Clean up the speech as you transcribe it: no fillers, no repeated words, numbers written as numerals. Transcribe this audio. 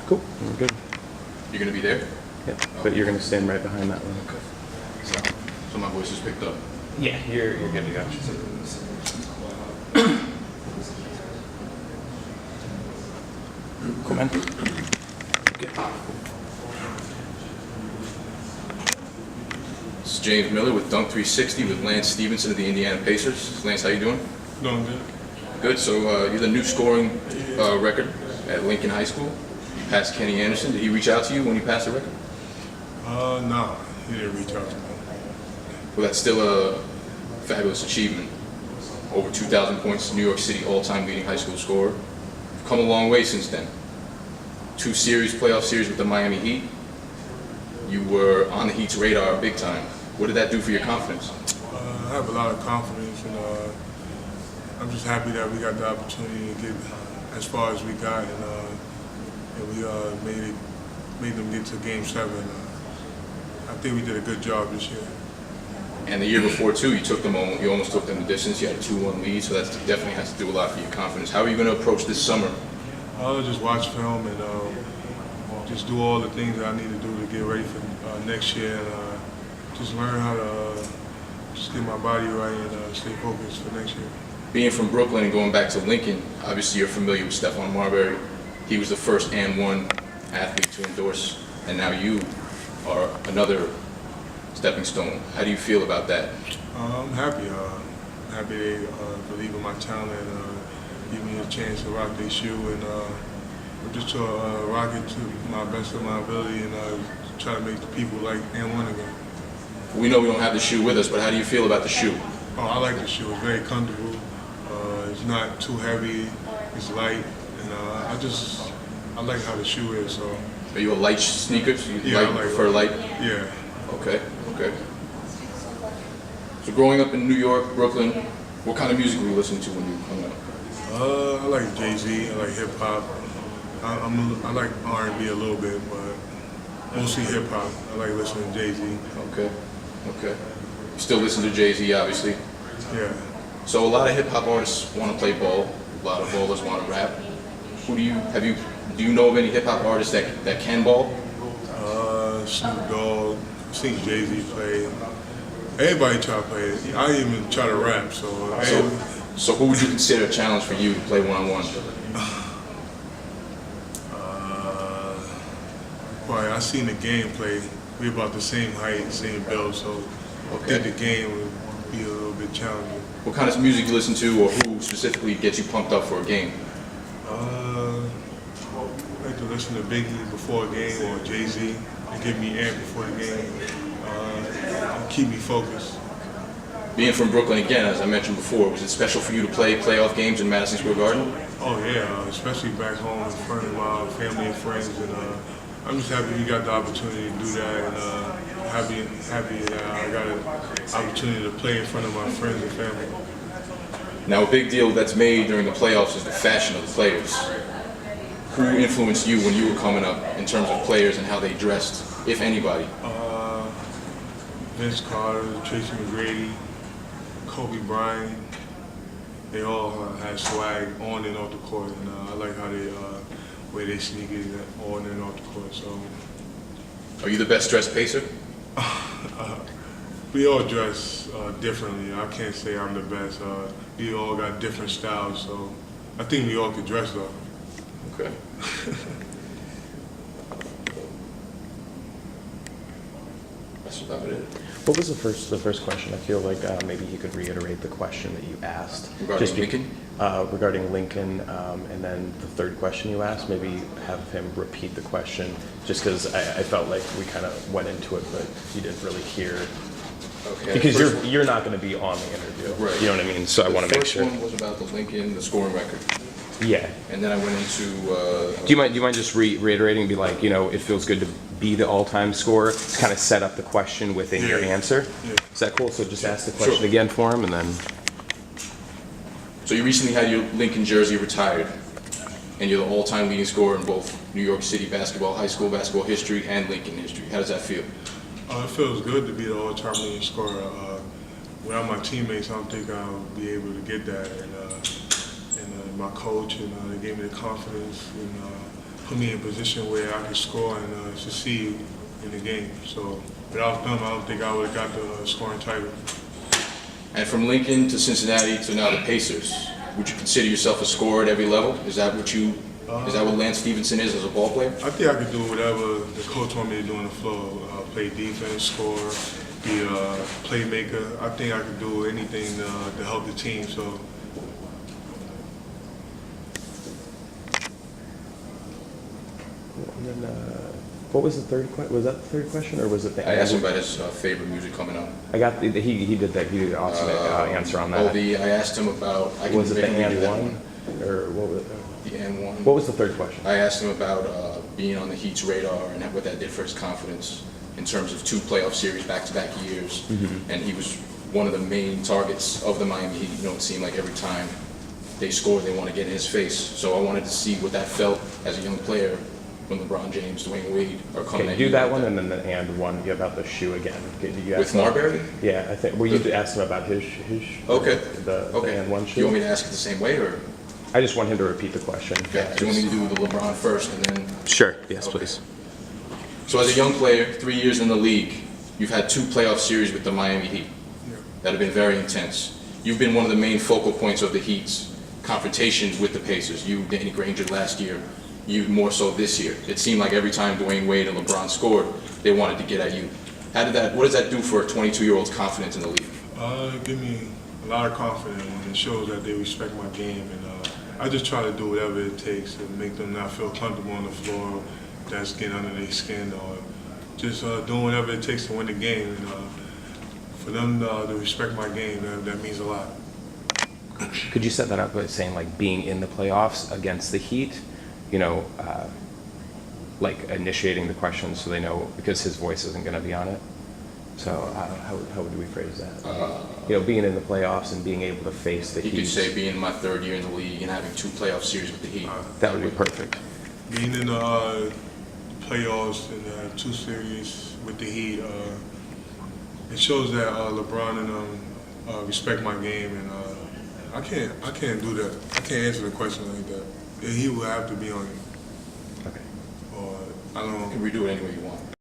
Cool. We're good. You're going to be there? Yeah. But you're going to stand right behind that one. Okay. So my voice is picked up. Yeah, you're good to go. Cool, man. Okay. This is James Miller with Dunk 360 with Lance Stevenson of the Indiana Pacers. Lance, how you doing? Doing good. Good. So you're the new scoring record at Lincoln High School. You passed Kenny Anderson. Did he reach out to you when you passed the record? No, he didn't reach out to me. Well, that's still a fabulous achievement. Over 2,000 points, New York City all-time leading high school scorer. You've come a long way since then. 2 playoff series with the Miami Heat. You were on the Heat's radar big time. What did that do for your confidence? I have a lot of confidence, and I'm just happy that we got the opportunity to get as far as we got, and we made them get to Game 7. I think we did a good job this year. And the year before too, you almost took them the distance. You had a 2-1 lead, so that definitely has to do a lot for your confidence. How are you going to approach this summer? I'll just watch film and just do all the things that I need to do to get ready for next year, and just learn how to just get my body right and stay focused for next year. Being from Brooklyn and going back to Lincoln, obviously you're familiar with Stephon Marbury. He was the first and one athlete to endorse, and now you are another stepping stone. How do you feel about that? I'm happy. Happy they believe in my talent and give me a chance to rock their shoe, and just to rock it to my best of my ability and try to make the people like and1 again. We know we don't have the shoe with us, but how do you feel about the shoe? Oh, I like the shoe. It's very comfortable. It's not too heavy. It's light, and I like how the shoe is. So. Are you a light sneakers? Yeah, I like prefer light? Yeah. Okay. So growing up in New York, Brooklyn, what kind of music were you listening to when you were coming up? I like Jay-Z. I like hip hop. I like R&B a little bit, but mostly hip hop. I like listening to Jay-Z. Okay. You still listen to Jay-Z, obviously. Yeah. So a lot of hip hop artists want to play ball. A lot of ballers want to rap. Do you know of any hip hop artists that can ball? Snoop Dogg. I've seen Jay-Z play. Everybody try to play. I even try to rap. So who would you consider a challenge for you to play one-on-one? Probably I seen the game play. We about the same height, same build, so I think the game would be a little bit challenging. What kind of music you listen to, or who specifically gets you pumped up for a game? I like to listen to Biggie before a game or Jay-Z to get me amped before the game, and keep me focused. Being from Brooklyn again, as I mentioned before, was it special for you to play playoff games in Madison Square Garden? Oh yeah, especially back home in front of my family and friends, and I'm just happy we got the opportunity to do that, and happy that I got an opportunity to play in front of my friends and family. Now, a big deal that's made during the playoffs is the fashion of the players. Who influenced you when you were coming up in terms of players and how they dressed, if anybody? Vince Carter, Tracy McGrady, Kobe Bryant. They all had swag on and off the court, and I like how they wear their sneakers on and off the court. So, Are you the best dressed Pacer? we all dress differently. I can't say I'm the best. We all got different styles, so I think we all could dress though. Okay. That's about it. What was the first question? I feel like maybe you could reiterate the question that you asked. Regarding Lincoln? Regarding Lincoln, and then the third question you asked, maybe have him repeat the question, just because I felt like we kind of went into it, but you didn't really hear. Okay. Because you're not going to be on the interview. Right. You know what I mean? So I want to make sure. The first one was about the Lincoln, the scoring record. Yeah. And then I went into... Do you mind just reiterating and be like, it feels good to be the all-time scorer, to kind of set up the question within your answer? Yeah. Is that cool? So just ask the question again for him, and then... So you recently had your Lincoln jersey retired, and you're the all-time leading scorer in both New York City basketball, high school basketball history, and Lincoln history. How does that feel? It feels good to be the all-time leading scorer. Without my teammates, I don't think I'll be able to get that. And my coach, and they gave me the confidence, and put me in a position where I could score and succeed in the game. So without them, I don't think I would have got the scoring title. And from Lincoln to Cincinnati to now the Pacers, would you consider yourself a scorer at every level? Is that what Lance Stevenson is as a ball player? I think I could do whatever the coach want me to do on the floor. Play defense, score, be a playmaker. I think I could do anything to help the team. So. And then, what was the third question? Was that the third question, or was it the? I asked him about his favorite music coming up. I got he did that. He did an awesome answer on that. I asked him about. Was it the redo and that one, or what was it? The and one. What was the third question? I asked him about being on the Heat's radar and what that did for his confidence in terms of 2 playoff series back-to-back years. Mm-hmm. And he was one of the main targets of the Miami Heat. You know, it seemed like every time they scored, they want to get in his face. So I wanted to see what that felt as a young player when LeBron James, Dwayne Wade are coming Okay, at do you that like one, and then the and one about the shoe again. Did you With ask him- Marbury? Yeah, I think. Well, you asked him about his Okay. the and one Do shoe. you want me to ask it the same way, or I just want him to repeat the question. yeah, do you want me to do the LeBron first and then? Sure. Yes, Okay. please. So as a young player, 3 years in the league, you've had 2 playoff series with the Miami Heat Yeah. that have been very intense. You've been one of the main focal points of the Heat's confrontations with the Pacers. You, Danny Granger last year, you more so this year. It seemed like every time Dwayne Wade and LeBron scored, they wanted to get at you. What does that do for a 22-year-old's confidence in the league? It give me a lot of confidence, and it shows that they respect my game. And I just try to do whatever it takes to make them not feel comfortable on the floor, that's getting under their skin, or just doing whatever it takes to win the game. And for them to respect my game, that means a lot. Could you set that up by saying like being in the playoffs against the Heat? You know, like initiating the questions so they know, because his voice isn't going to be on it. So how would we phrase that? You know, being in the playoffs and being able to face the You Heat. could say being my 3rd year in the league and having 2 playoff series with the Heat. That would be perfect. Being in the playoffs and 2 series with the Heat, it shows that LeBron and them respect my game, and I can't do that. I can't answer the question like that. He will have to be on it, Okay. or I don't You know. can redo it any way you want.